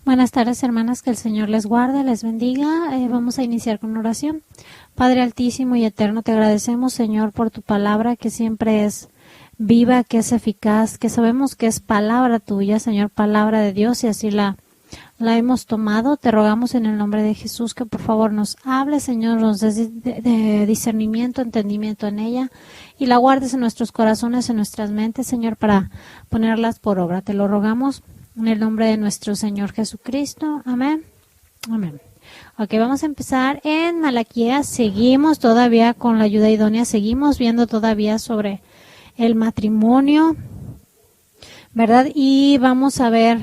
Buenas tardes, hermanas, que el Señor les guarde, les bendiga. Vamos a iniciar con oración. Padre altísimo y eterno, te agradecemos, Señor, por tu palabra que siempre es viva, que es eficaz, que sabemos que es palabra tuya, Señor, palabra de Dios, y así la hemos tomado. Te rogamos en el nombre de Jesús que por favor nos hable, Señor, nos des de discernimiento, entendimiento en ella, y la guardes en nuestros corazones, en nuestras mentes, Señor, para ponerlas por obra. Te lo rogamos en el nombre de nuestro Señor Jesucristo. Amén. Amén. Ok, vamos a empezar en Malaquías. Seguimos todavía con la ayuda idónea. Seguimos viendo todavía sobre el matrimonio, ¿verdad? Y vamos a ver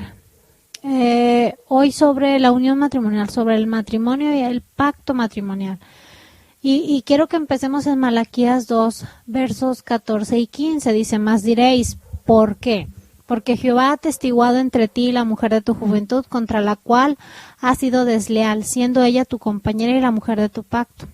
hoy sobre la unión matrimonial, sobre el matrimonio y el pacto matrimonial. Y quiero que empecemos en Malaquías 2, versos 14 y 15. Dice, más diréis, ¿por qué? Porque Jehová ha atestiguado entre ti y la mujer de tu juventud, contra la cual has sido desleal, siendo ella tu compañera y la mujer de tu pacto.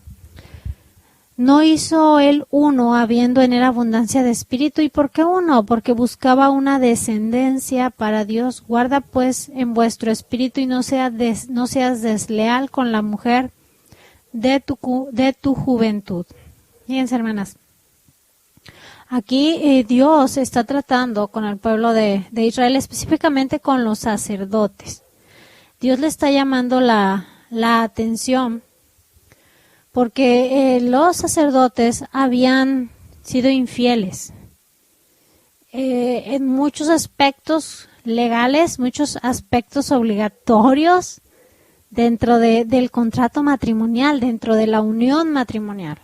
No hizo él uno, habiendo en él abundancia de espíritu. ¿Y por qué uno? Porque buscaba una descendencia para Dios. Guarda pues en vuestro espíritu y no seas desleal con la mujer de tu juventud. Fíjense, hermanas. Aquí Dios está tratando con el pueblo de Israel, específicamente con los sacerdotes. Dios le está llamando la atención porque los sacerdotes habían sido infieles en muchos aspectos legales, muchos aspectos obligatorios dentro del contrato matrimonial, dentro de la unión matrimonial.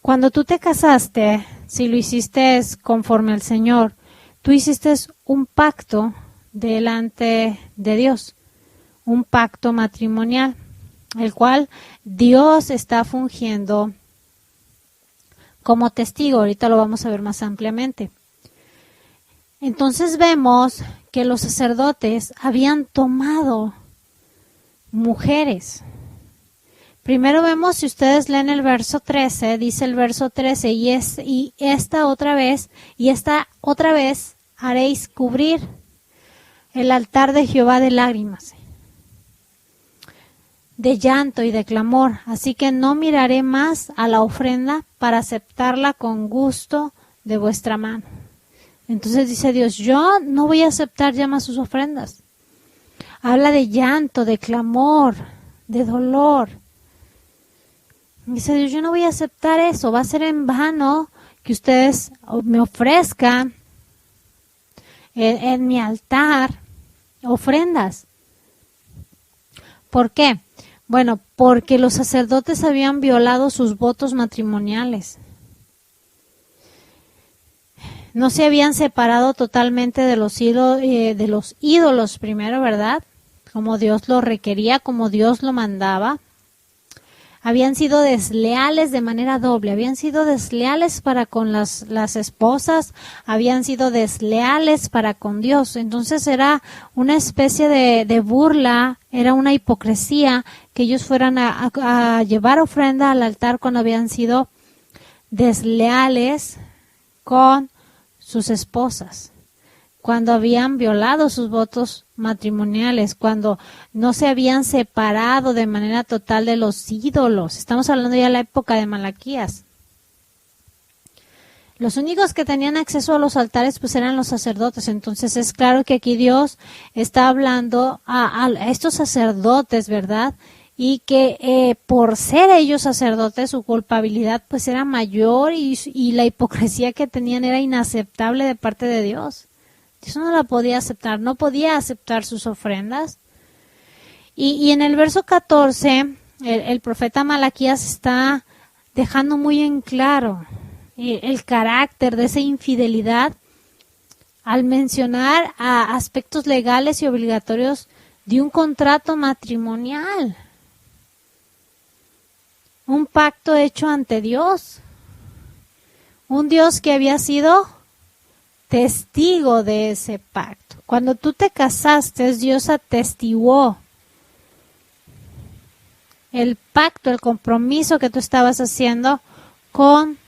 Cuando tú te casaste, si lo hiciste conforme al Señor, tú hiciste un pacto delante de Dios, un pacto matrimonial, el cual Dios está fungiendo como testigo. Ahorita lo vamos a ver más ampliamente. Entonces vemos que los sacerdotes habían tomado mujeres. Primero vemos, si ustedes leen el verso 13, dice el verso 13, y esta otra vez haréis cubrir el altar de Jehová de lágrimas, de llanto y de clamor. Así que no miraré más a la ofrenda para aceptarla con gusto de vuestra mano. Entonces dice Dios, yo no voy a aceptar ya más sus ofrendas. Habla de llanto, de clamor, de dolor. Dice Dios, yo no voy a aceptar eso, va a ser en vano que ustedes me ofrezcan en mi altar ofrendas. ¿Por qué? Bueno, porque los sacerdotes habían violado sus votos matrimoniales. No se habían separado totalmente de los ídolos primero, ¿verdad? Como Dios lo requería, como Dios lo mandaba. Habían sido desleales de manera doble, habían sido desleales para con las esposas, habían sido desleales para con Dios. Entonces era una especie de burla, era una hipocresía que ellos fueran a llevar ofrenda al altar cuando habían sido desleales con sus esposas, cuando habían violado sus votos matrimoniales, cuando no se habían separado de manera total de los ídolos. Estamos hablando ya de la época de Malaquías. Los únicos que tenían acceso a los altares pues eran los sacerdotes. Entonces es claro que aquí Dios está hablando a estos sacerdotes, ¿verdad? Y que por ser ellos sacerdotes su culpabilidad pues era mayor y la hipocresía que tenían era inaceptable de parte de Dios. Dios no la podía aceptar, no podía aceptar sus ofrendas. Y en el verso 14, el profeta Malaquías está dejando muy en claro el carácter de esa infidelidad al mencionar a aspectos legales y obligatorios de un contrato matrimonial. Un pacto hecho ante Dios. Un Dios que había sido testigo de ese pacto. Cuando tú te casaste, Dios atestiguó el pacto, el compromiso que tú estabas haciendo con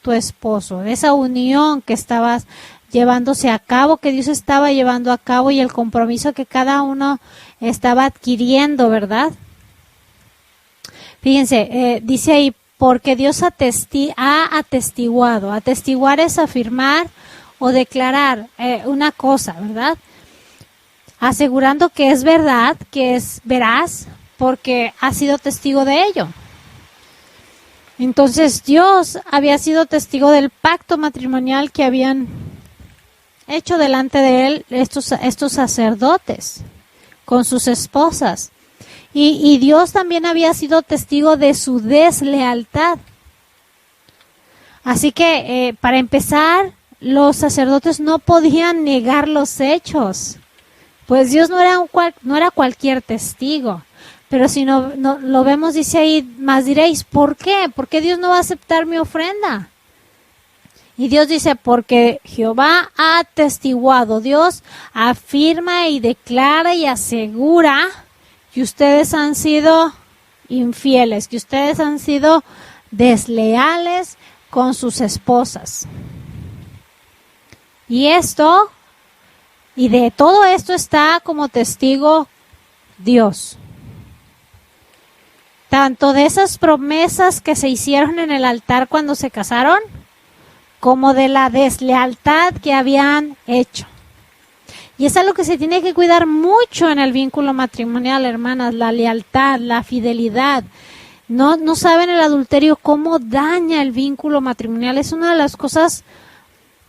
tu esposo, esa unión que estabas llevándose a cabo, que Dios estaba llevando a cabo y el compromiso que cada uno estaba adquiriendo, ¿verdad? Fíjense, dice ahí, porque Dios ha atestiguado. Atestiguar es afirmar o declarar una cosa, ¿verdad? Asegurando que es verdad, que es veraz, porque ha sido testigo de ello. Entonces Dios había sido testigo del pacto matrimonial que habían hecho delante de él estos sacerdotes con sus esposas. Y Dios también había sido testigo de su deslealtad. Así que, para empezar, los sacerdotes no podían negar los hechos. Pues Dios no era cualquier testigo. Pero si no lo vemos, dice ahí, más diréis, ¿por qué? ¿Por qué Dios no va a aceptar mi ofrenda? Y Dios dice, porque Jehová ha atestiguado. Dios afirma y declara y asegura que ustedes han sido infieles, que ustedes han sido desleales con sus esposas. Y de todo esto está como testigo Dios. Tanto de esas promesas que se hicieron en el altar cuando se casaron, como de la deslealtad que habían hecho. Y es algo que se tiene que cuidar mucho en el vínculo matrimonial, hermanas, la lealtad, la fidelidad. No saben el adulterio cómo daña el vínculo matrimonial. Es una de las cosas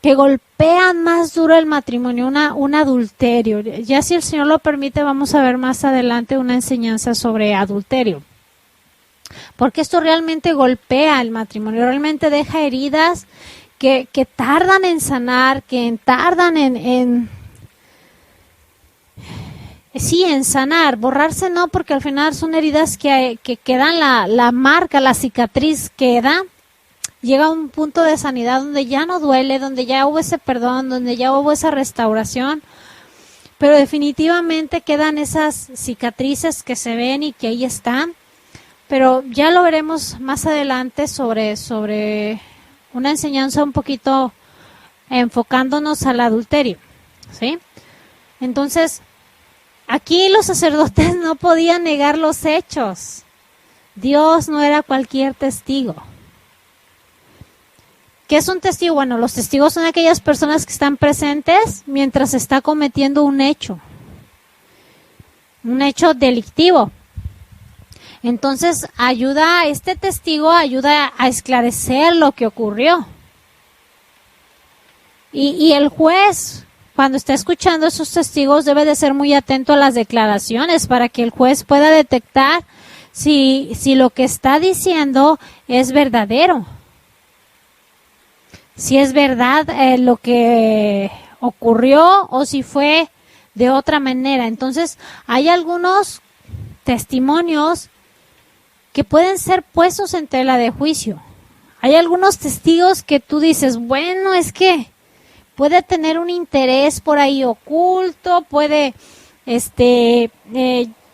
que golpean más duro el matrimonio, un adulterio. Ya si el Señor lo permite, vamos a ver más adelante una enseñanza sobre adulterio. Porque esto realmente golpea el matrimonio, realmente deja heridas que tardan en sanar, que tardan en sanar. Borrarse no, porque al final son heridas que quedan, la marca, la cicatriz queda. Llega a un punto de sanidad donde ya no duele, donde ya hubo ese perdón, donde ya hubo esa restauración. Pero definitivamente quedan esas cicatrices que se ven y que ahí están. Pero ya lo veremos más adelante sobre una enseñanza un poquito enfocándonos al adulterio, ¿sí? Entonces, aquí los sacerdotes no podían negar los hechos. Dios no era cualquier testigo. ¿Qué es un testigo? Bueno, los testigos son aquellas personas que están presentes mientras se está cometiendo un hecho delictivo. Entonces, este testigo ayuda a esclarecer lo que ocurrió. Y el juez, cuando está escuchando a esos testigos, debe de ser muy atento a las declaraciones para que el juez pueda detectar si lo que está diciendo es verdadero. Si es verdad lo que ocurrió o si fue de otra manera. Entonces, hay algunos testimonios que pueden ser puestos en tela de juicio. Hay algunos testigos que tú dices, bueno, es que puede tener un interés por ahí oculto, puede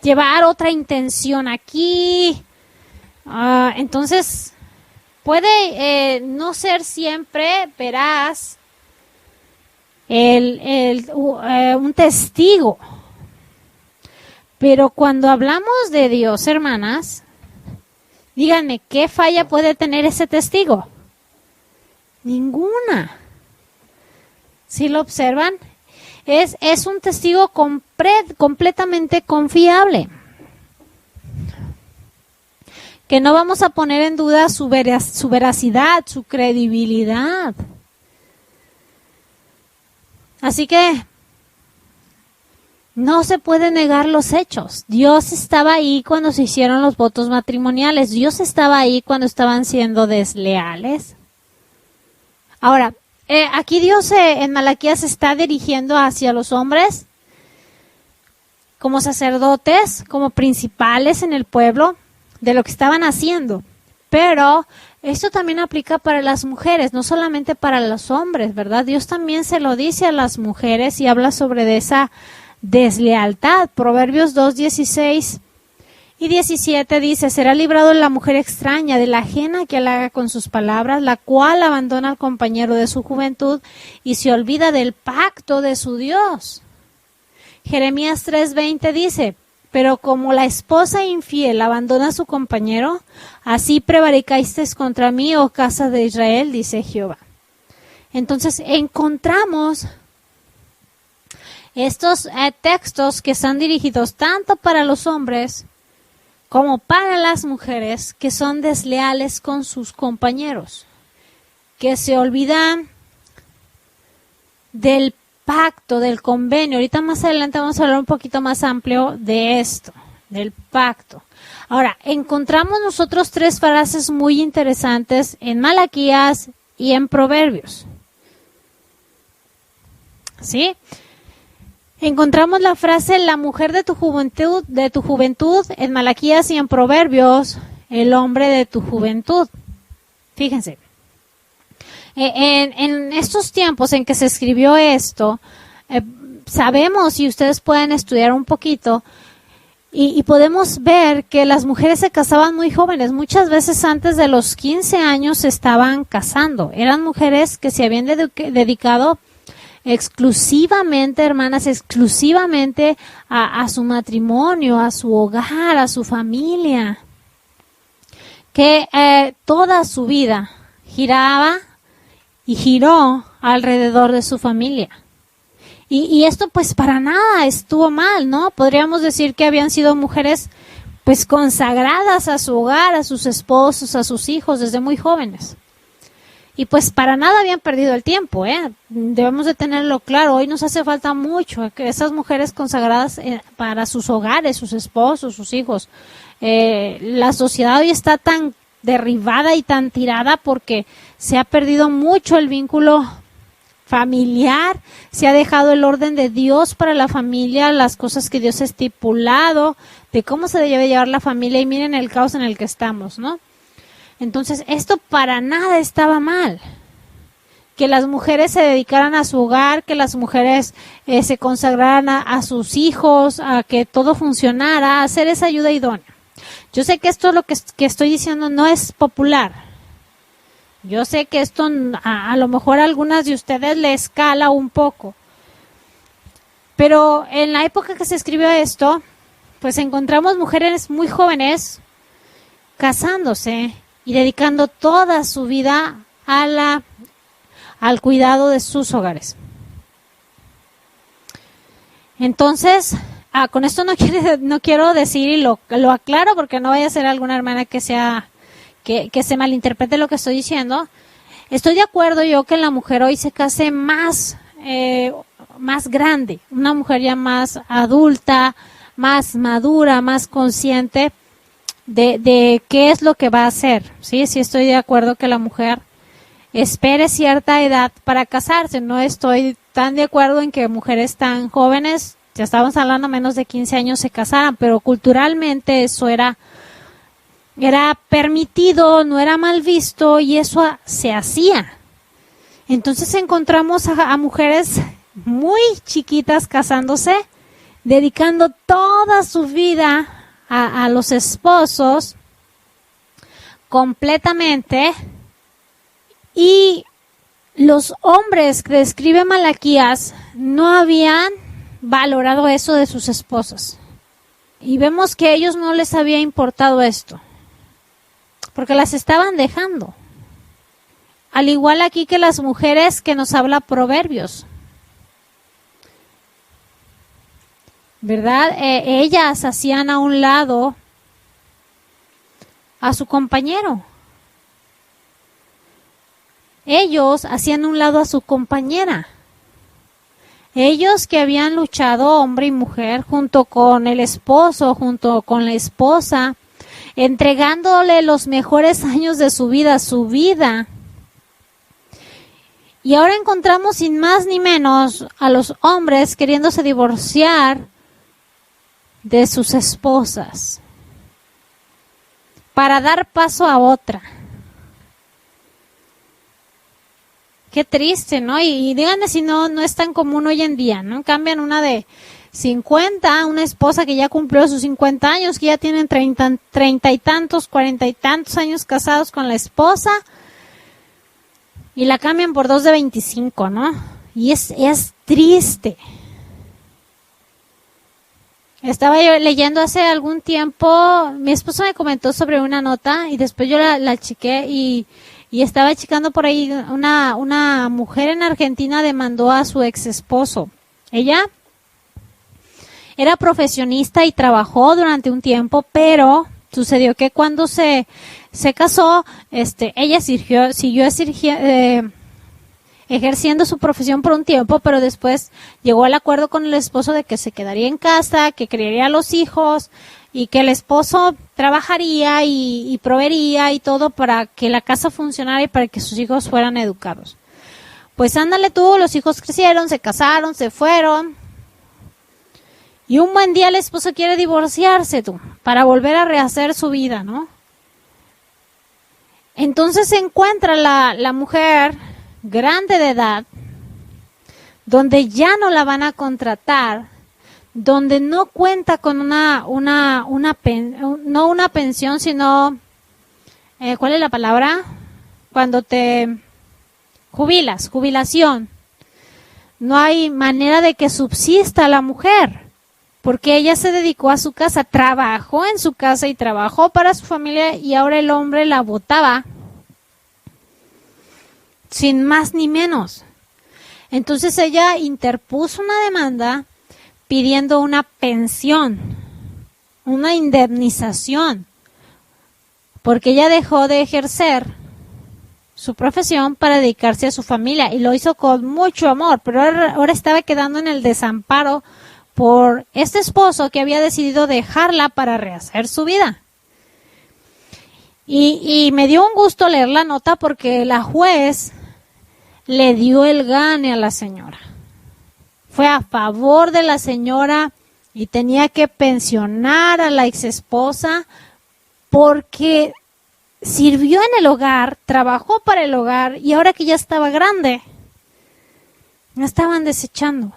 llevar otra intención aquí. Entonces, puede no ser siempre veraz un testigo. Pero cuando hablamos de Dios, hermanas, díganme, ¿qué falla puede tener ese testigo? Ninguna. ¿Sí lo observan? Es un testigo completamente confiable. Que no vamos a poner en duda su veracidad, su credibilidad. Así que no se puede negar los hechos. Dios estaba ahí cuando se hicieron los votos matrimoniales. Dios estaba ahí cuando estaban siendo desleales. Ahora, aquí Dios en Malaquías se está dirigiendo hacia los hombres como sacerdotes, como principales en el pueblo de lo que estaban haciendo. Pero esto también aplica para las mujeres, no solamente para los hombres, ¿verdad? Dios también se lo dice a las mujeres y habla sobre esa deslealtad. Proverbios 2:16 Y 17 dice, será librado la mujer extraña de la ajena que halaga con sus palabras, la cual abandona al compañero de su juventud y se olvida del pacto de su Dios. Jeremías 3:20 dice, pero como la esposa infiel abandona a su compañero, así prevaricasteis contra mí, oh casa de Israel, dice Jehová. Entonces encontramos estos textos que están dirigidos tanto para los hombres como para las mujeres que son desleales con sus compañeros, que se olvidan del pacto, del convenio. Ahorita más adelante vamos a hablar un poquito más amplio de esto, del pacto. Ahora, encontramos nosotros 3 frases muy interesantes en Malaquías y en Proverbios. ¿Sí? Encontramos la frase la mujer de tu juventud en Malaquías y en Proverbios, el hombre de tu juventud. Fíjense, en estos tiempos en que se escribió esto, sabemos, y ustedes pueden estudiar un poquito, y podemos ver que las mujeres se casaban muy jóvenes. Muchas veces antes de los 15 años se estaban casando. Eran mujeres que se habían dedicado exclusivamente, hermanas, exclusivamente a su matrimonio, a su hogar, a su familia, que toda su vida giraba y giró alrededor de su familia. Y esto pues para nada estuvo mal, ¿no? Podríamos decir que habían sido mujeres pues consagradas a su hogar, a sus esposos, a sus hijos desde muy jóvenes. Y pues para nada habían perdido el tiempo, ¿eh? Debemos de tenerlo claro. Hoy nos hace falta mucho que esas mujeres consagradas para sus hogares, sus esposos, sus hijos. La sociedad hoy está tan derribada y tan tirada porque se ha perdido mucho el vínculo familiar, se ha dejado el orden de Dios para la familia, las cosas que Dios ha estipulado, de cómo se debe llevar la familia, y miren el caos en el que estamos, ¿no? Entonces, esto para nada estaba mal. Que las mujeres se dedicaran a su hogar, que las mujeres se consagraran a sus hijos, a que todo funcionara, a hacer esa ayuda idónea. Yo sé que esto lo que estoy diciendo no es popular. Yo sé que esto a lo mejor a algunas de ustedes les escala un poco. Pero en la época que se escribió esto, pues encontramos mujeres muy jóvenes casándose y dedicando toda su vida al cuidado de sus hogares. Entonces, con esto no quiero decir, y lo aclaro porque no vaya a ser alguna hermana que se malinterprete lo que estoy diciendo. Estoy de acuerdo yo que la mujer hoy se case más grande, una mujer ya más adulta, más madura, más consciente de qué es lo que va a hacer. Sí estoy de acuerdo que la mujer espere cierta edad para casarse. No estoy tan de acuerdo en que mujeres tan jóvenes, ya estábamos hablando menos de 15 años, se casaran, pero culturalmente eso era permitido, no era mal visto, y eso se hacía. Entonces encontramos a mujeres muy chiquitas casándose, dedicando toda su vida a los esposos completamente, y los hombres que describe Malaquías no habían valorado eso de sus esposas, y vemos que a ellos no les había importado esto porque las estaban dejando, al igual aquí que las mujeres que nos habla Proverbios, ¿verdad? Ellas hacían a un lado a su compañero. Ellos hacían a un lado a su compañera. Ellos que habían luchado, hombre y mujer, junto con el esposo, junto con la esposa, entregándole los mejores años de su vida. Y ahora encontramos sin más ni menos a los hombres queriéndose divorciar de sus esposas para dar paso a otra. Qué triste, ¿no? Y díganme si no es tan común hoy en día, ¿no? Cambian una de 50, una esposa que ya cumplió sus 50 años, que ya tienen 30 y tantos, 40 y tantos años casados con la esposa, y la cambian por dos de 25, ¿no? Y es triste. Estaba yo leyendo hace algún tiempo, mi esposo me comentó sobre una nota y después yo la chequé y estaba checando por ahí una mujer en Argentina demandó a su ex esposo. Ella era profesionista y trabajó durante un tiempo, pero sucedió que cuando se casó, ella siguió ejerciendo su profesión por un tiempo, pero después llegó al acuerdo con el esposo de que se quedaría en casa, que criaría a los hijos y que el esposo trabajaría y proveería y todo para que la casa funcionara y para que sus hijos fueran educados. Pues ándale tú, los hijos crecieron, se casaron, se fueron. Y un buen día el esposo quiere divorciarse tú, para volver a rehacer su vida, ¿no? Entonces se encuentra la mujer grande de edad, donde ya no la van a contratar, donde no cuenta con no una pensión, sino, ¿cuál es la palabra? Cuando te jubilación. No hay manera de que subsista la mujer, porque ella se dedicó a su casa, trabajó en su casa y trabajó para su familia y ahora el hombre la botaba. Sin más ni menos. Entonces ella interpuso una demanda pidiendo una pensión, una indemnización, porque ella dejó de ejercer su profesión para dedicarse a su familia y lo hizo con mucho amor, pero ahora estaba quedando en el desamparo por este esposo que había decidido dejarla para rehacer su vida. Y me dio un gusto leer la nota porque la juez le dio el gane a la señora. Fue a favor de la señora y tenía que pensionar a la exesposa porque sirvió en el hogar, trabajó para el hogar y ahora que ya estaba grande, la estaban desechando.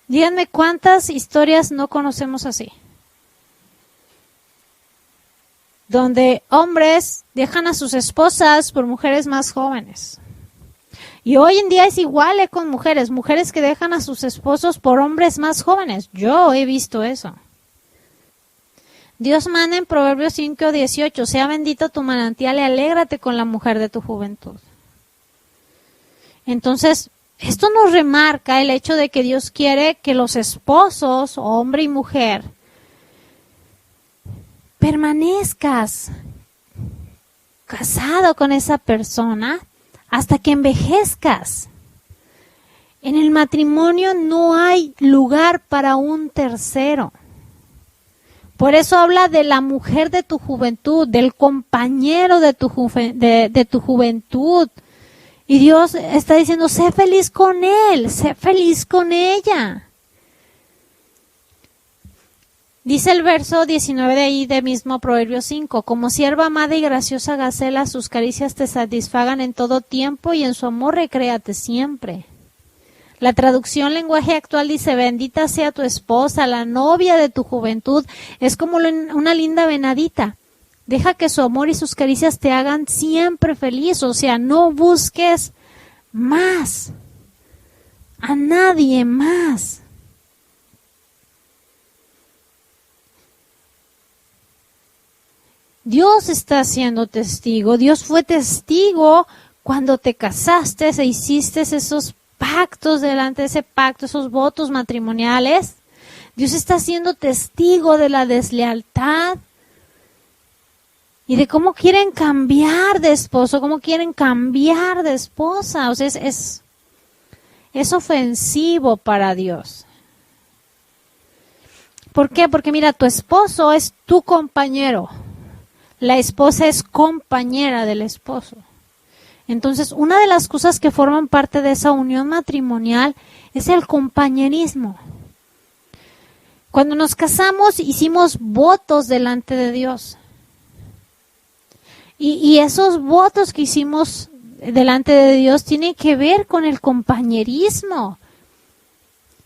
Díganme cuántas historias no conocemos así. Donde hombres dejan a sus esposas por mujeres más jóvenes. Y hoy en día es igual con mujeres que dejan a sus esposos por hombres más jóvenes. Yo he visto eso. Dios manda en Proverbios 5:18, sea bendito tu manantial y alégrate con la mujer de tu juventud. Entonces, esto nos remarca el hecho de que Dios quiere que los esposos, hombre y mujer, permanezcas casado con esa persona hasta que envejezcas. En el matrimonio no hay lugar para un tercero. Por eso habla de la mujer de tu juventud, del compañero de tu juventud. Y Dios está diciendo, sé feliz con él, sé feliz con ella. Dice el verso 19 de ahí de mismo Proverbio 5, como sierva amada y graciosa Gacela, sus caricias te satisfagan en todo tiempo y en su amor recréate siempre. La traducción lenguaje actual dice, bendita sea tu esposa, la novia de tu juventud, es como una linda venadita. Deja que su amor y sus caricias te hagan siempre feliz, o sea, no busques más, a nadie más. Dios está siendo testigo. Dios fue testigo cuando te casaste e hiciste esos pactos delante de ese pacto, esos votos matrimoniales. Dios está siendo testigo de la deslealtad y de cómo quieren cambiar de esposo, cómo quieren cambiar de esposa. O sea, es ofensivo para Dios. ¿Por qué? Porque mira, tu esposo es tu compañero. La esposa es compañera del esposo. Entonces, una de las cosas que forman parte de esa unión matrimonial es el compañerismo. Cuando nos casamos, hicimos votos delante de Dios. Y esos votos que hicimos delante de Dios tienen que ver con el compañerismo.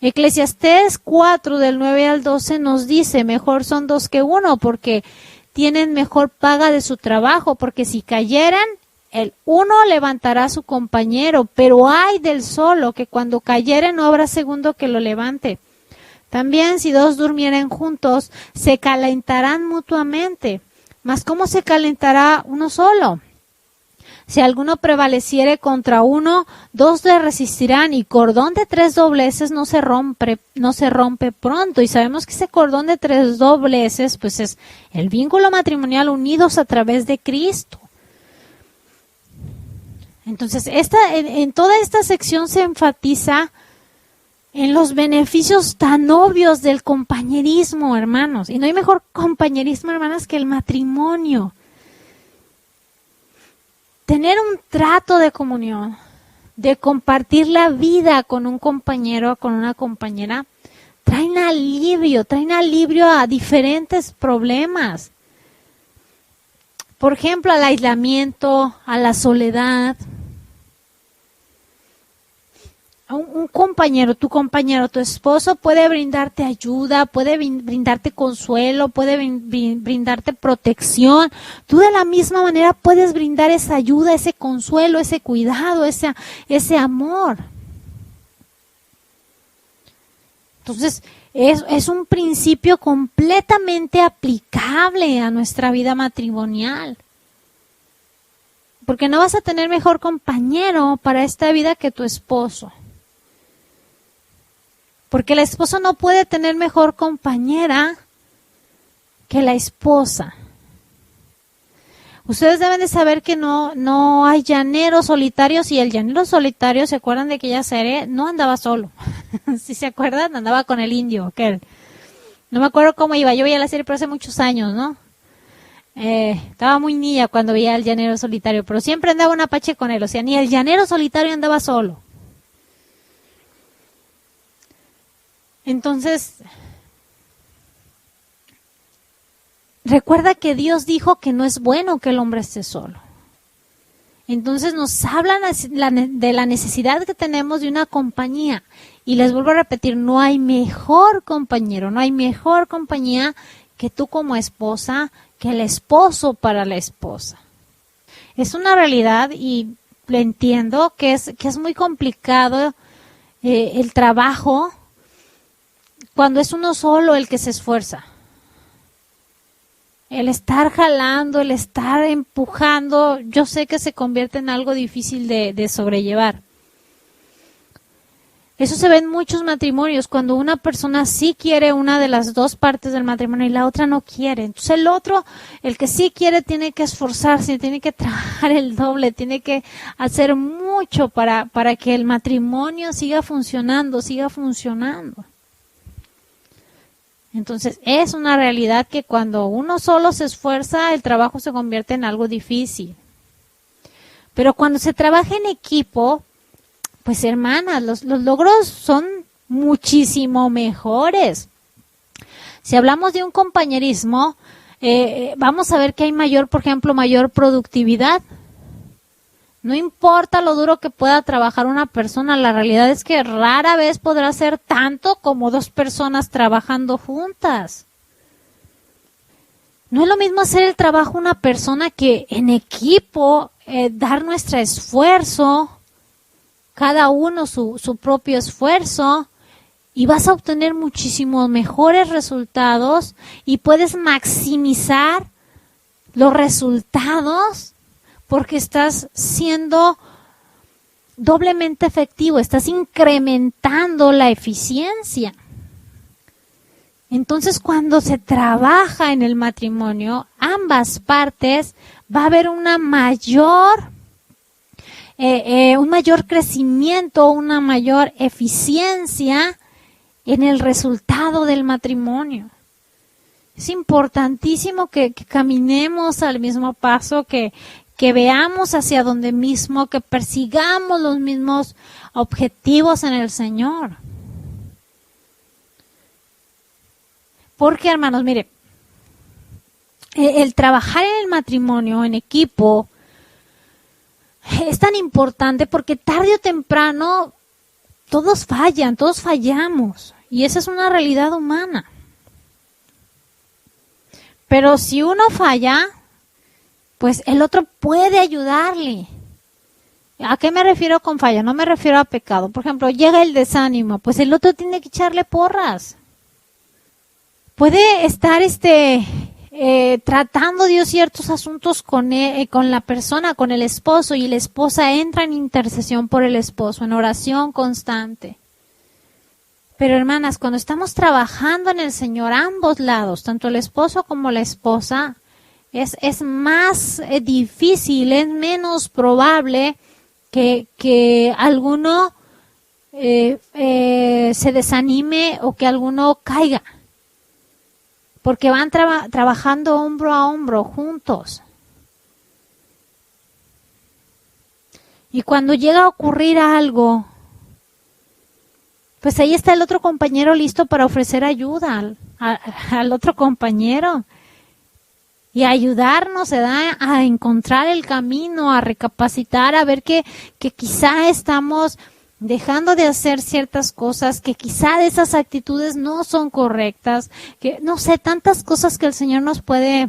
Eclesiastés 4 del 9 al 12 nos dice, mejor son dos que uno porque tienen mejor paga de su trabajo, porque si cayeran, el uno levantará a su compañero, pero ay del solo, que cuando cayere no habrá segundo que lo levante. También si dos durmieren juntos, se calentarán mutuamente. Mas ¿cómo se calentará uno solo? Si alguno prevaleciere contra uno, dos le resistirán, y cordón de 3 dobleces no se rompe pronto. Y sabemos que ese cordón de 3 dobleces, pues es el vínculo matrimonial unidos a través de Cristo. Entonces, en toda esta sección se enfatiza en los beneficios tan obvios del compañerismo, hermanos. Y no hay mejor compañerismo, hermanas, que el matrimonio. Tener un trato de comunión, de compartir la vida con un compañero, con una compañera, traen alivio a diferentes problemas. Por ejemplo, al aislamiento, a la soledad. Un compañero, tu esposo puede brindarte ayuda, puede brindarte consuelo, puede brindarte protección. Tú de la misma manera puedes brindar esa ayuda, ese consuelo, ese cuidado, ese amor. Entonces, es un principio completamente aplicable a nuestra vida matrimonial. Porque no vas a tener mejor compañero para esta vida que tu esposo. Porque el esposo no puede tener mejor compañera que la esposa. Ustedes deben de saber que no hay llaneros solitarios, y el llanero solitario, ¿se acuerdan de aquella serie? No andaba solo. ¿Sí se acuerdan? Andaba con el indio, aquel. No me acuerdo cómo iba, yo veía la serie pero hace muchos años, ¿no? Estaba muy niña cuando veía al llanero solitario, pero siempre andaba un apache con él, o sea, ni el llanero solitario andaba solo. Entonces, recuerda que Dios dijo que no es bueno que el hombre esté solo. Entonces nos hablan de la necesidad que tenemos de una compañía. Y les vuelvo a repetir, no hay mejor compañero, no hay mejor compañía que tú como esposa, que el esposo para la esposa. Es una realidad y lo entiendo que es muy complicado el trabajo cuando es uno solo el que se esfuerza. El estar jalando, el estar empujando, yo sé que se convierte en algo difícil de sobrellevar. Eso se ve en muchos matrimonios, cuando una persona sí quiere una de las dos partes del matrimonio y la otra no quiere. Entonces el otro, el que sí quiere, tiene que esforzarse, tiene que trabajar el doble, tiene que hacer mucho para que el matrimonio siga funcionando. Entonces es una realidad que cuando uno solo se esfuerza, el trabajo se convierte en algo difícil. Pero cuando se trabaja en equipo, pues hermanas, los logros son muchísimo mejores. Si hablamos de un compañerismo, vamos a ver que hay por ejemplo, mayor productividad. No importa lo duro que pueda trabajar una persona, la realidad es que rara vez podrá ser tanto como dos personas trabajando juntas. No es lo mismo hacer el trabajo una persona que en equipo, dar nuestro esfuerzo, cada uno su propio esfuerzo, y vas a obtener muchísimos mejores resultados y puedes maximizar los resultados porque estás siendo doblemente efectivo, estás incrementando la eficiencia. Entonces, cuando se trabaja en el matrimonio, ambas partes va a haber un mayor crecimiento, una mayor eficiencia en el resultado del matrimonio. Es importantísimo que caminemos al mismo paso, que veamos hacia donde mismo, que persigamos los mismos objetivos en el Señor. Porque, hermanos, mire, el trabajar en el matrimonio, en equipo, es tan importante porque tarde o temprano todos fallan, todos fallamos. Y esa es una realidad humana. Pero si uno falla, pues el otro puede ayudarle. ¿A qué me refiero con falla? No me refiero a pecado. Por ejemplo, llega el desánimo, pues el otro tiene que echarle porras. Puede estar tratando Dios ciertos asuntos con la persona, con el esposo, y la esposa entra en intercesión por el esposo, en oración constante. Pero hermanas, cuando estamos trabajando en el Señor, ambos lados, tanto el esposo como la esposa, es más difícil, es menos probable que alguno se desanime o que alguno caiga. Porque van trabajando hombro a hombro, juntos. Y cuando llega a ocurrir algo, pues ahí está el otro compañero listo para ofrecer ayuda al otro compañero. Y ayudarnos a encontrar el camino, a recapacitar, a ver que quizá estamos dejando de hacer ciertas cosas, que quizá esas actitudes no son correctas, que no sé, tantas cosas que el Señor nos puede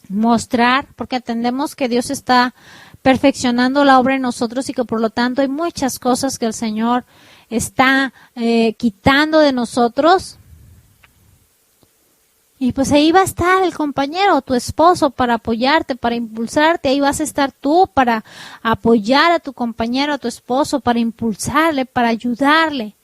mostrar, porque entendemos que Dios está perfeccionando la obra en nosotros y que por lo tanto hay muchas cosas que el Señor está quitando de nosotros. Y pues ahí va a estar el compañero, tu esposo, para apoyarte, para impulsarte. Ahí vas a estar tú para apoyar a tu compañero, a tu esposo, para impulsarle, para ayudarle.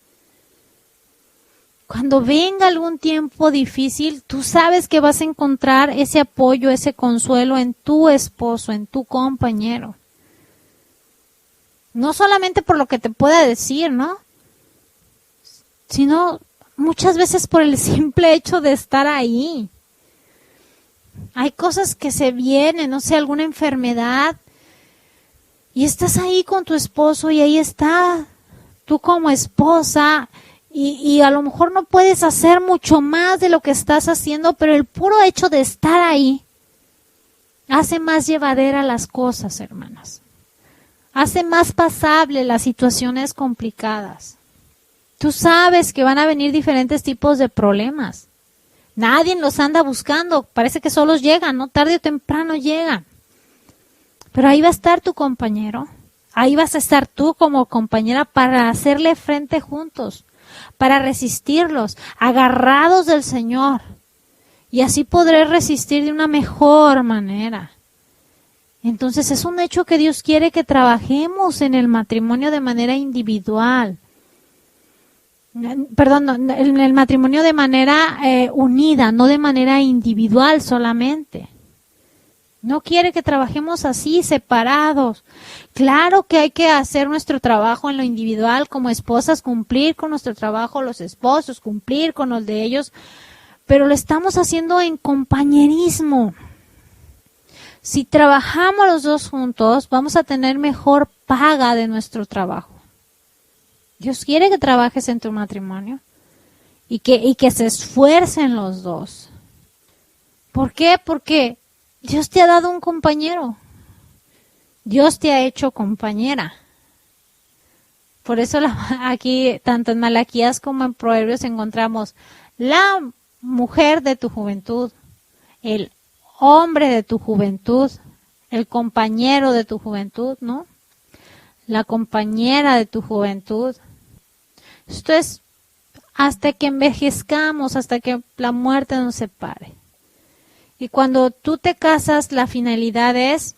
Cuando venga algún tiempo difícil, tú sabes que vas a encontrar ese apoyo, ese consuelo en tu esposo, en tu compañero. No solamente por lo que te pueda decir, ¿no? Sino muchas veces por el simple hecho de estar ahí. Hay cosas que se vienen, no sé, alguna enfermedad, y estás ahí con tu esposo y ahí está tú como esposa, y a lo mejor no puedes hacer mucho más de lo que estás haciendo, pero el puro hecho de estar ahí hace más llevadera las cosas, hermanas. Hace más pasable las situaciones complicadas. Tú sabes que van a venir diferentes tipos de problemas. Nadie los anda buscando. Parece que solos llegan, ¿no? Tarde o temprano llegan. Pero ahí va a estar tu compañero. Ahí vas a estar tú como compañera para hacerle frente juntos, para resistirlos, agarrados del Señor. Y así podré resistir de una mejor manera. Entonces es un hecho que Dios quiere que trabajemos en el matrimonio de manera individual. Perdón, en el matrimonio de manera unida, no de manera individual solamente. No quiere que trabajemos así, separados. Claro que hay que hacer nuestro trabajo en lo individual como esposas, cumplir con nuestro trabajo los esposos, cumplir con los de ellos, pero lo estamos haciendo en compañerismo. Si trabajamos los dos juntos, vamos a tener mejor paga de nuestro trabajo. Dios quiere que trabajes en tu matrimonio y que se esfuercen los dos. ¿Por qué? Porque Dios te ha dado un compañero. Dios te ha hecho compañera. Por eso aquí, tanto en Malaquías como en Proverbios, encontramos la mujer de tu juventud, el hombre de tu juventud, el compañero de tu juventud, ¿no? La compañera de tu juventud. Esto es hasta que envejezcamos, hasta que la muerte nos separe. Y cuando tú te casas, la finalidad es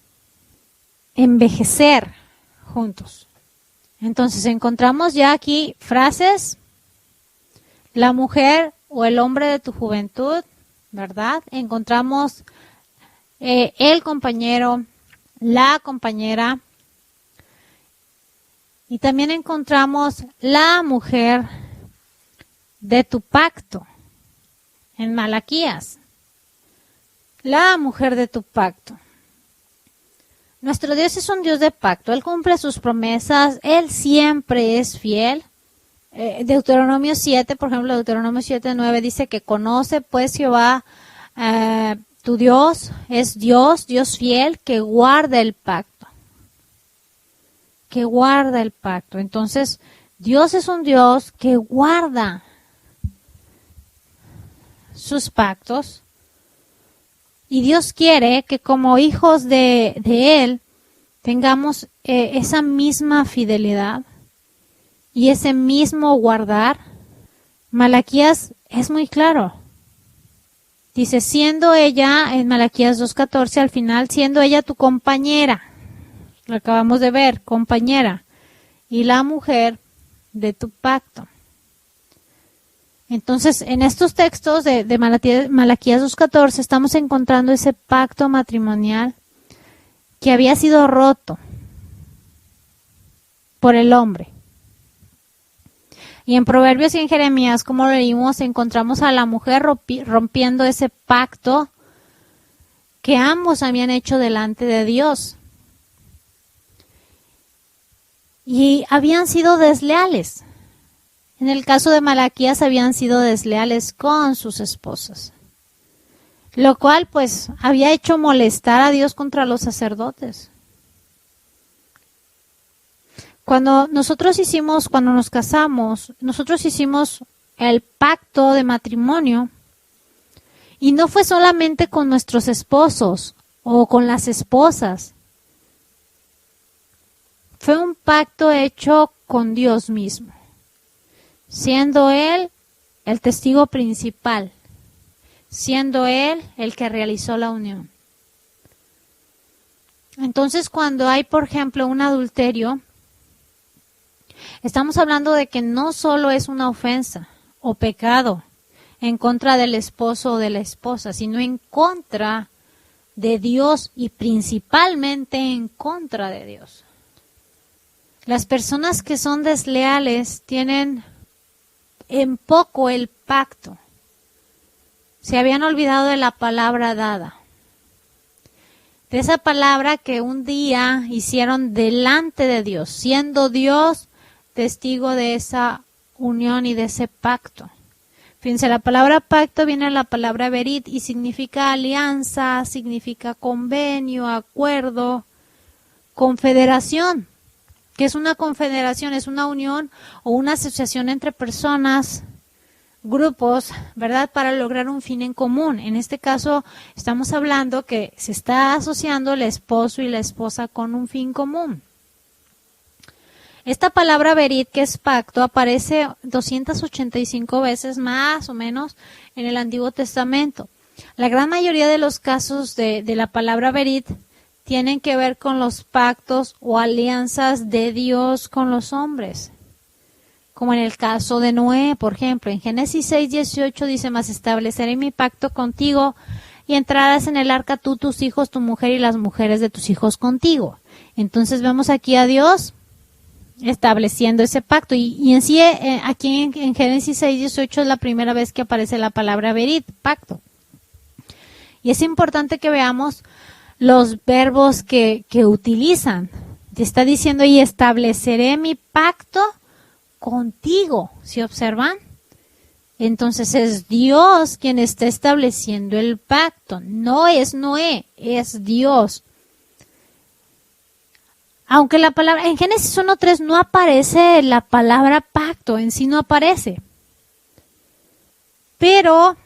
envejecer juntos. Entonces encontramos ya aquí frases, la mujer o el hombre de tu juventud, ¿verdad? Encontramos el compañero, la compañera, y también encontramos la mujer de tu pacto en Malaquías. La mujer de tu pacto. Nuestro Dios es un Dios de pacto. Él cumple sus promesas. Él siempre es fiel. Deuteronomio 7, por ejemplo, Deuteronomio 7:9 dice que conoce pues Jehová, tu Dios, es Dios fiel, que guarda el pacto. Que guarda el pacto. Entonces, Dios es un Dios que guarda sus pactos y Dios quiere que como hijos de Él tengamos esa misma fidelidad y ese mismo guardar. Malaquías es muy claro. Dice, siendo ella, en Malaquías 2:14, al final, siendo ella tu compañera, lo acabamos de ver, compañera, y la mujer de tu pacto. Entonces, en estos textos de Malaquías 2:14 estamos encontrando ese pacto matrimonial que había sido roto por el hombre. Y en Proverbios y en Jeremías, como lo leímos, encontramos a la mujer rompiendo ese pacto que ambos habían hecho delante de Dios. Y habían sido desleales. En el caso de Malaquías habían sido desleales con sus esposas. Lo cual pues había hecho molestar a Dios contra los sacerdotes. Cuando nos casamos, nosotros hicimos el pacto de matrimonio y no fue solamente con nuestros esposos o con las esposas. Fue un pacto hecho con Dios mismo, siendo Él el testigo principal, siendo Él el que realizó la unión. Entonces, cuando hay, por ejemplo, un adulterio, estamos hablando de que no solo es una ofensa o pecado en contra del esposo o de la esposa, sino en contra de Dios y principalmente en contra de Dios. Las personas que son desleales tienen en poco el pacto. Se habían olvidado de la palabra dada. De esa palabra que un día hicieron delante de Dios, siendo Dios testigo de esa unión y de ese pacto. Fíjense, la palabra pacto viene de la palabra berit y significa alianza, significa convenio, acuerdo, confederación. ¿Qué es una confederación? Es una unión o una asociación entre personas, grupos, ¿verdad? Para lograr un fin en común. En este caso, estamos hablando que se está asociando el esposo y la esposa con un fin común. Esta palabra berit, que es pacto, aparece 285 veces más o menos en el Antiguo Testamento. La gran mayoría de los casos de la palabra berit tienen que ver con los pactos o alianzas de Dios con los hombres. Como en el caso de Noé, por ejemplo, en Génesis 6:18 dice, mas estableceré mi pacto contigo y entrarás en el arca tú, tus hijos, tu mujer y las mujeres de tus hijos contigo. Entonces vemos aquí a Dios estableciendo ese pacto. Y en sí, aquí en Génesis 6:18 es la primera vez que aparece la palabra berit, pacto. Y es importante que veamos los verbos que utilizan. Te está diciendo, y estableceré mi pacto contigo. ¿Sí observan? Entonces es Dios quien está estableciendo el pacto. No es Noé, es Dios. Aunque la palabra, en Génesis 1:3 no aparece la palabra pacto, en sí no aparece. Pero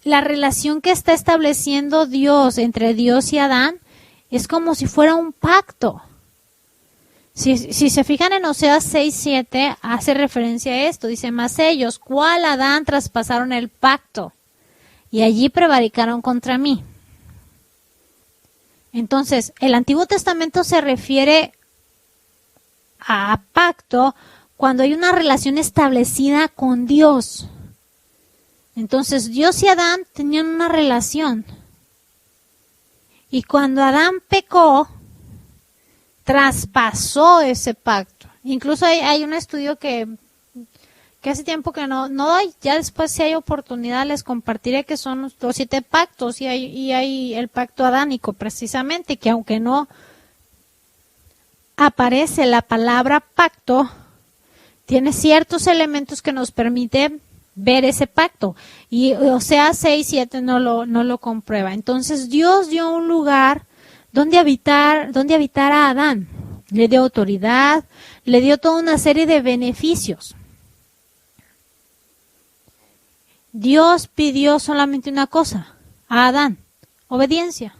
la relación que está estableciendo Dios entre Dios y Adán es como si fuera un pacto. Si se fijan en Oseas 6:7, hace referencia a esto. Dice, mas ellos, ¿cuál Adán traspasaron el pacto? Y allí prevaricaron contra mí. Entonces, el Antiguo Testamento se refiere a pacto cuando hay una relación establecida con Dios. Entonces, Dios y Adán tenían una relación. Y cuando Adán pecó, traspasó ese pacto. Incluso hay un estudio que hace tiempo que no doy, ya después si hay oportunidad les compartiré, que son los 7 pactos y hay el pacto adánico precisamente, que aunque no aparece la palabra pacto, tiene ciertos elementos que nos permiten ver ese pacto. Y Oseas 6:7 no lo comprueba. Entonces Dios dio un lugar donde habitar a Adán. le dio autoridad, le dio toda una serie de beneficios. Dios pidió solamente una cosa a Adán: obediencia.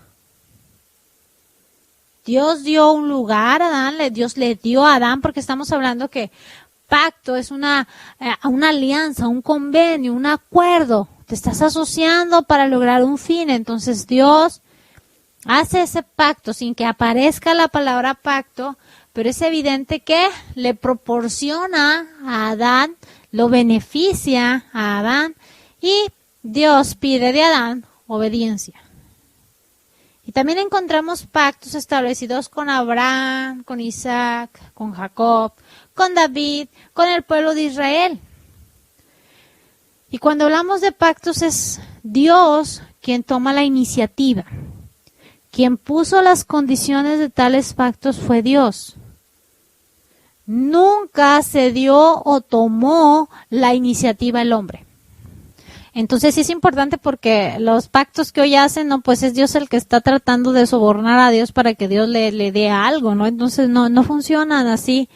Dios dio un lugar a Adán, Dios le dio a Adán, porque estamos hablando que pacto es una alianza, un convenio, un acuerdo. Te estás asociando para lograr un fin. Entonces Dios hace ese pacto sin que aparezca la palabra pacto, pero es evidente que le proporciona a Adán, lo beneficia a Adán, y Dios pide de Adán obediencia. Y también encontramos pactos establecidos con Abraham, con Isaac, con Jacob, con David, con el pueblo de Israel. Y cuando hablamos de pactos, es Dios quien toma la iniciativa. Quien puso las condiciones de tales pactos fue Dios. Nunca se dio o tomó la iniciativa el hombre. Entonces sí es importante, porque los pactos que hoy hacen, no, pues es Dios el que está tratando de sobornar a Dios para que Dios le dé algo, ¿no? Entonces no funcionan así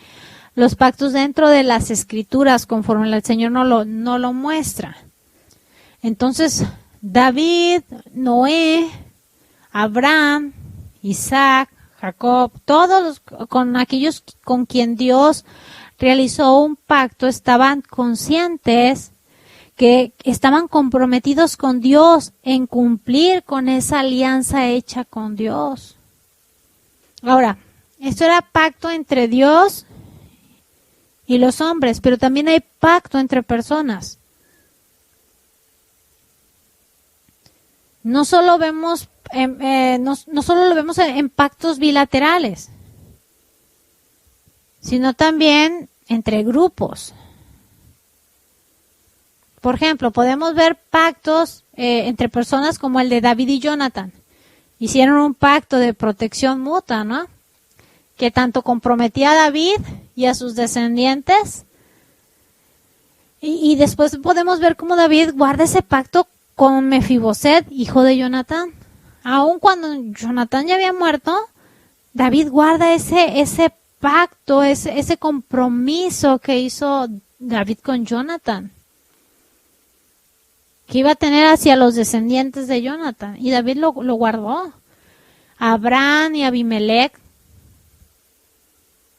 los pactos dentro de las Escrituras, conforme el Señor no lo muestra. Entonces David, Noé, Abraham, Isaac, Jacob, todos con aquellos con quien Dios realizó un pacto, estaban conscientes que estaban comprometidos con Dios en cumplir con esa alianza hecha con Dios. Ahora, esto era pacto entre Dios y los hombres, pero también hay pacto entre personas. No solo lo vemos en pactos bilaterales, sino también entre grupos. Por ejemplo, podemos ver pactos entre personas como el de David y Jonathan. Hicieron un pacto de protección mutua, ¿no? Que tanto comprometía a David y a sus descendientes. Y después podemos ver cómo David guarda ese pacto con Mefiboset, hijo de Jonathan. Aun cuando Jonathan ya había muerto, David guarda ese pacto, ese compromiso que hizo David con Jonathan, que iba a tener hacia los descendientes de Jonathan. Y David lo guardó. Abraham y Abimelech,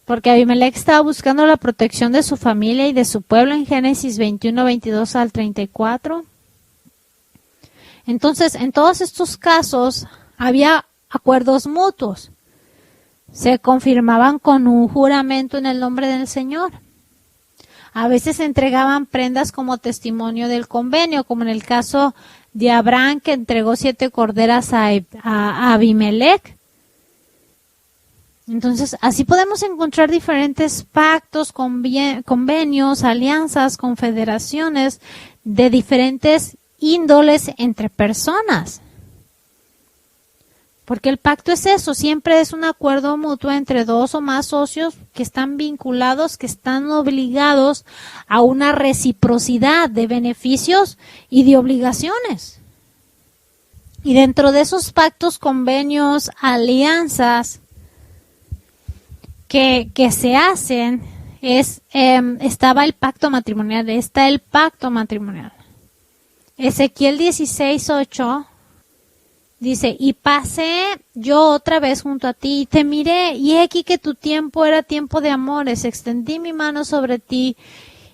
porque Abimelech estaba buscando la protección de su familia y de su pueblo en Génesis 21, 22 al 34. Entonces, en todos estos casos había acuerdos mutuos. Se confirmaban con un juramento en el nombre del Señor. A veces se entregaban prendas como testimonio del convenio, como en el caso de Abraham, que entregó 7 corderas a Abimelech. Entonces, así podemos encontrar diferentes pactos, convenios, alianzas, confederaciones de diferentes índoles entre personas. Porque el pacto es eso, siempre es un acuerdo mutuo entre 2 o más socios que están vinculados, que están obligados a una reciprocidad de beneficios y de obligaciones. Y dentro de esos pactos, convenios, alianzas que se hacen, estaba el pacto matrimonial, está el pacto matrimonial. Ezequiel 16:8 dice: y pasé yo otra vez junto a ti y te miré, y he aquí que tu tiempo era tiempo de amores, extendí mi mano sobre ti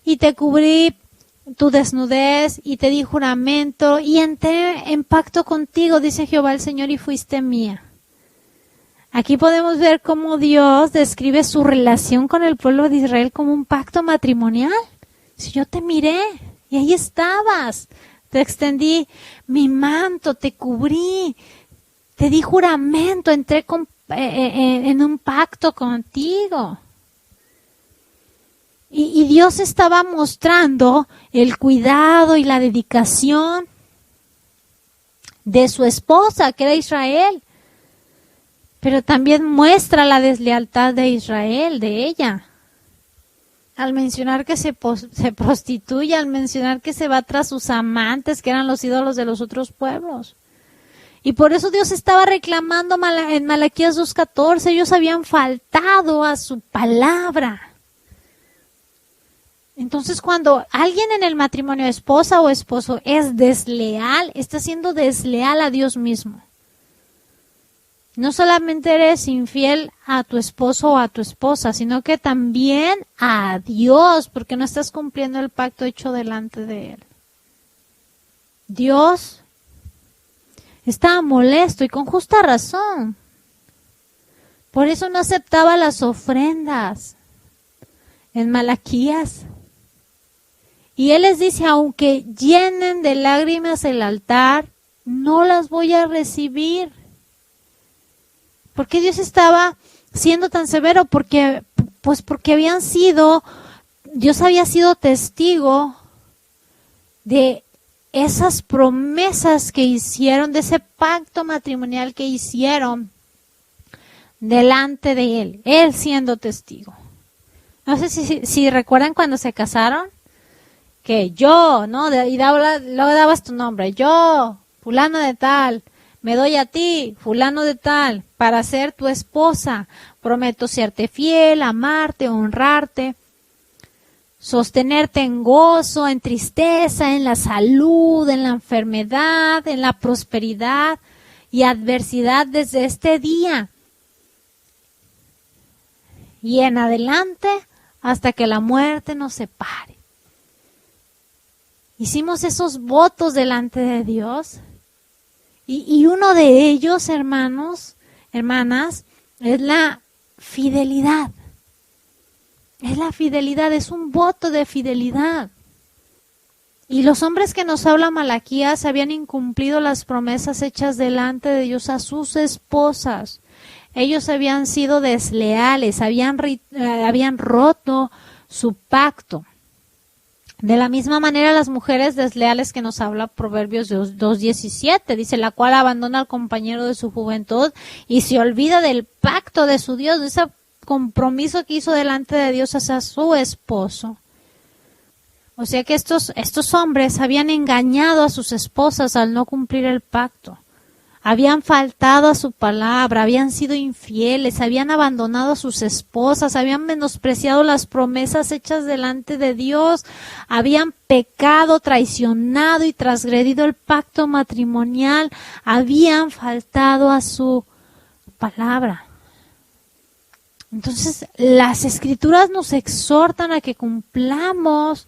y te cubrí tu desnudez y te di juramento y entré en pacto contigo, dice Jehová el Señor, y fuiste mía. Aquí podemos ver cómo Dios describe su relación con el pueblo de Israel como un pacto matrimonial. Si yo te miré y ahí estabas, te extendí mi manto, te cubrí, te di juramento, entré en un pacto contigo. Y Dios estaba mostrando el cuidado y la dedicación de su esposa, que era Israel. Pero también muestra la deslealtad de Israel, de ella. Al mencionar que se prostituye, al mencionar que se va tras sus amantes, que eran los ídolos de los otros pueblos. Y por eso Dios estaba reclamando en Malaquías 2:14, ellos habían faltado a su palabra. Entonces, cuando alguien en el matrimonio, esposa o esposo, es desleal, está siendo desleal a Dios mismo. No solamente eres infiel a tu esposo o a tu esposa, sino que también a Dios, porque no estás cumpliendo el pacto hecho delante de Él. Dios estaba molesto y con justa razón. Por eso no aceptaba las ofrendas en Malaquías. Y Él les dice, aunque llenen de lágrimas el altar, no las voy a recibir. ¿Por qué Dios estaba siendo tan severo? Porque Dios había sido testigo de esas promesas que hicieron, de ese pacto matrimonial que hicieron delante de Él siendo testigo. No sé si recuerdan cuando se casaron, que yo, ¿no? Luego dabas tu nombre, yo, fulano de tal, me doy a ti, fulano de tal, para ser tu esposa. Prometo serte fiel, amarte, honrarte, sostenerte en gozo, en tristeza, en la salud, en la enfermedad, en la prosperidad y adversidad desde este día y en adelante hasta que la muerte nos separe. Hicimos esos votos delante de Dios y uno de ellos, hermanos, hermanas, es la fidelidad. Es la fidelidad, es un voto de fidelidad. Y los hombres que nos habla Malaquías habían incumplido las promesas hechas delante de Dios a sus esposas. Ellos habían sido desleales, habían roto su pacto. De la misma manera las mujeres desleales que nos habla Proverbios 2:17, dice, la cual abandona al compañero de su juventud y se olvida del pacto de su Dios, de ese compromiso que hizo delante de Dios hacia su esposo. O sea que estos hombres habían engañado a sus esposas al no cumplir el pacto. Habían faltado a su palabra, habían sido infieles, habían abandonado a sus esposas, habían menospreciado las promesas hechas delante de Dios, habían pecado, traicionado y transgredido el pacto matrimonial, habían faltado a su palabra. Entonces, las Escrituras nos exhortan a que cumplamos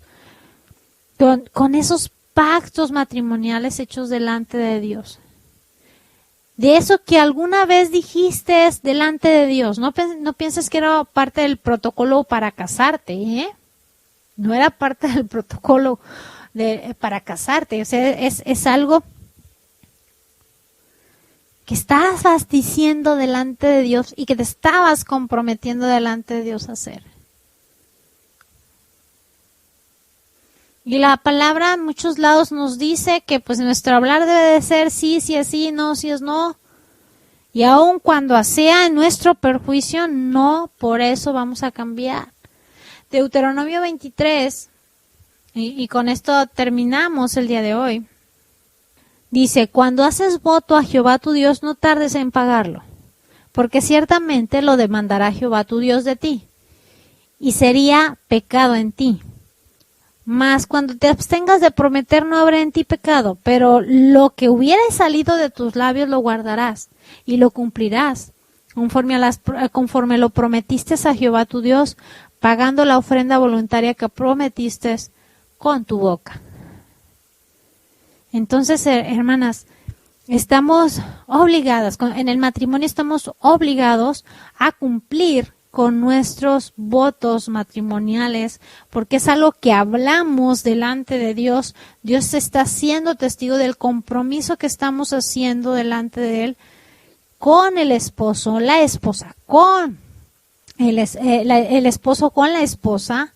con esos pactos matrimoniales hechos delante de Dios. De eso que alguna vez dijiste delante de Dios. No pienses que era parte del protocolo para casarte, ¿eh? No era parte del protocolo para casarte. O sea, es algo que estabas diciendo delante de Dios y que te estabas comprometiendo delante de Dios a hacer. Y la palabra en muchos lados nos dice que pues nuestro hablar debe de ser sí, sí es sí, no, sí es no. Y aun cuando sea en nuestro perjuicio, no por eso vamos a cambiar. Deuteronomio 23, y con esto terminamos el día de hoy. Dice, cuando haces voto a Jehová tu Dios, no tardes en pagarlo, porque ciertamente lo demandará Jehová tu Dios de ti, y sería pecado en ti. Mas cuando te abstengas de prometer no habrá en ti pecado, pero lo que hubiere salido de tus labios lo guardarás y lo cumplirás, conforme lo prometiste a Jehová tu Dios, pagando la ofrenda voluntaria que prometiste con tu boca. Entonces, hermanas, estamos obligadas, en el matrimonio estamos obligados a cumplir con nuestros votos matrimoniales, porque es algo que hablamos delante de Dios. Dios está siendo testigo del compromiso que estamos haciendo delante de Él con el esposo, la esposa, con el esposo con la esposa.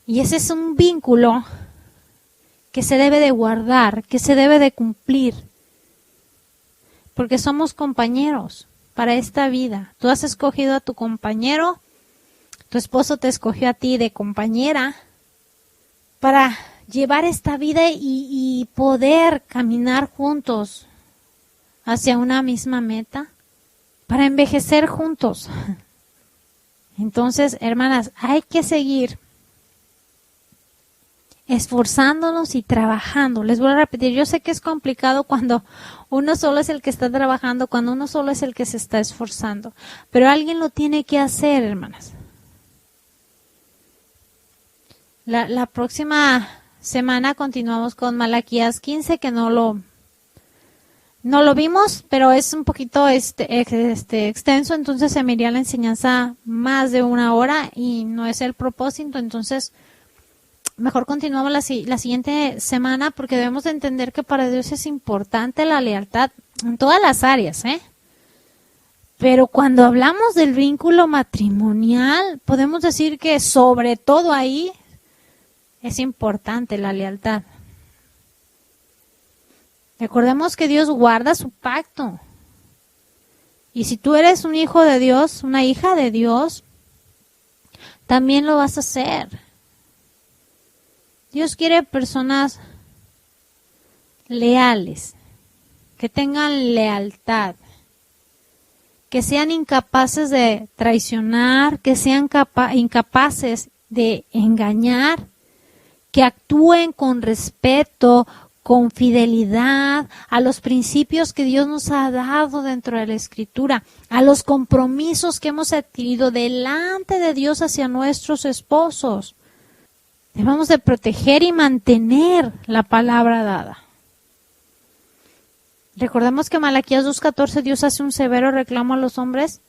Y ese es un vínculo que se debe de guardar, que se debe de cumplir, porque somos compañeros para esta vida. Tú has escogido a tu compañero, tu esposo te escogió a ti de compañera para llevar esta vida y poder caminar juntos hacia una misma meta, para envejecer juntos. Entonces, hermanas, hay que seguir esforzándonos y trabajando. Les voy a repetir, yo sé que es complicado cuando uno solo es el que está trabajando, cuando uno solo es el que se está esforzando, pero alguien lo tiene que hacer, hermanas. La próxima semana continuamos con Malaquías 15, que no lo vimos, pero es un poquito extenso, entonces se me iría la enseñanza más de 1 hora y no es el propósito, entonces mejor continuamos la siguiente semana, porque debemos de entender que para Dios es importante la lealtad en todas las áreas, Pero cuando hablamos del vínculo matrimonial, podemos decir que sobre todo ahí es importante la lealtad. Recordemos que Dios guarda su pacto. Y si tú eres un hijo de Dios, una hija de Dios, también lo vas a hacer. Dios quiere personas leales, que tengan lealtad, que sean incapaces de traicionar, que sean incapaces de engañar, que actúen con respeto, con fidelidad a los principios que Dios nos ha dado dentro de la Escritura, a los compromisos que hemos adquirido delante de Dios hacia nuestros esposos. Debemos de proteger y mantener la palabra dada. Recordemos que en Malaquías 2:14 Dios hace un severo reclamo a los hombres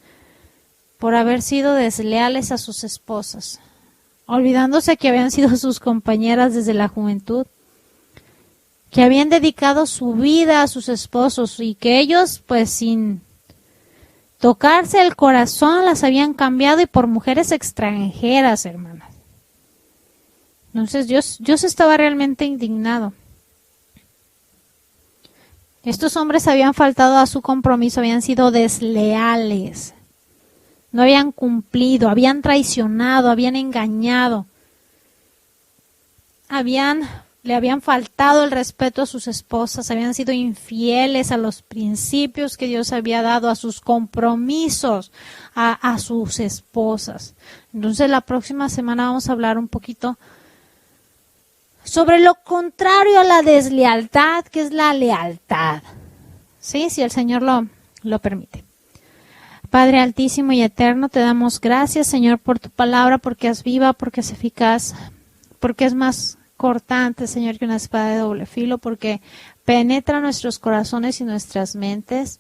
por haber sido desleales a sus esposas, olvidándose que habían sido sus compañeras desde la juventud, que habían dedicado su vida a sus esposos y que ellos, pues sin tocarse el corazón, las habían cambiado y por mujeres extranjeras, hermanas. Entonces Dios estaba realmente indignado. Estos hombres habían faltado a su compromiso, habían sido desleales, no habían cumplido, habían traicionado, habían engañado, le habían faltado el respeto a sus esposas, habían sido infieles a los principios que Dios había dado, a sus compromisos, a sus esposas. Entonces la próxima semana vamos a hablar un poquito sobre lo contrario a la deslealtad, que es la lealtad. Sí, si el Señor lo permite. Padre altísimo y eterno, te damos gracias, Señor, por tu palabra, porque es viva, porque es eficaz, porque es más cortante, Señor, que una espada de doble filo, porque penetra nuestros corazones y nuestras mentes.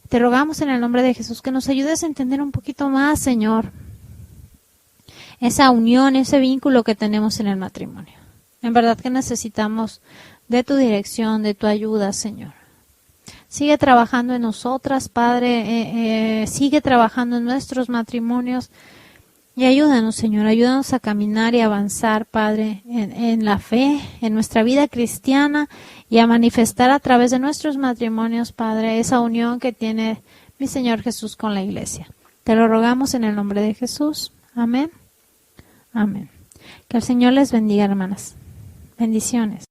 Te rogamos en el nombre de Jesús que nos ayudes a entender un poquito más, Señor, esa unión, ese vínculo que tenemos en el matrimonio. En verdad que necesitamos de tu dirección, de tu ayuda, Señor. Sigue trabajando en nosotras, Padre, sigue trabajando en nuestros matrimonios y ayúdanos, Señor, ayúdanos a caminar y avanzar, Padre, en la fe, en nuestra vida cristiana y a manifestar a través de nuestros matrimonios, Padre, esa unión que tiene mi Señor Jesús con la iglesia. Te lo rogamos en el nombre de Jesús. Amén. Amén. Que el Señor les bendiga, hermanas. Bendiciones.